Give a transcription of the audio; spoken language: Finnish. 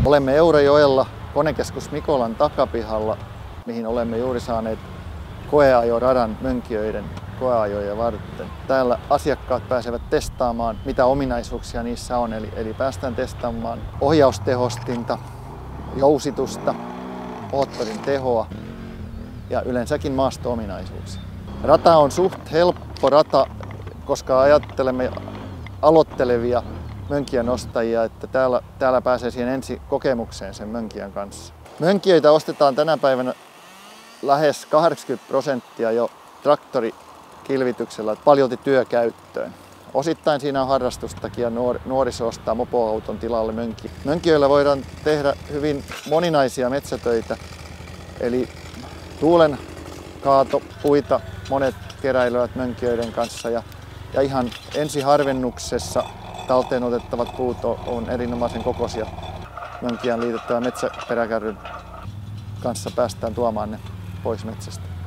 Olemme Eurajoella Konekeskus Mikolan takapihalla, mihin olemme juuri saaneet koeajoradan mönkijöiden koeajoja varten. Täällä asiakkaat pääsevät testaamaan, mitä ominaisuuksia niissä on, eli päästään testaamaan ohjaustehostinta, jousitusta, moottorin tehoa ja yleensäkin maasto-ominaisuuksia. Rata on suht helppo rata, koska ajattelemme aloittelevia mönkijänostajia, että täällä pääsee siihen ensi kokemukseen sen mönkijän kanssa. Mönkijöitä ostetaan tänä päivänä lähes 80% jo traktorikilvityksellä, paljolti työkäyttöön. Osittain siinä on harrastustakin ja nuoriso ostaa mopoauton tilalle mönkkiä. Mönkijöillä voidaan tehdä hyvin moninaisia metsätöitä, eli tuulen kaatopuita monet keräilevät mönkijöiden kanssa ja ihan ensiharvennuksessa talteen otettavat puut on erinomaisen kokoisia. Mönkijän liitettävän metsäperäkärryn kanssa päästään tuomaan ne pois metsästä.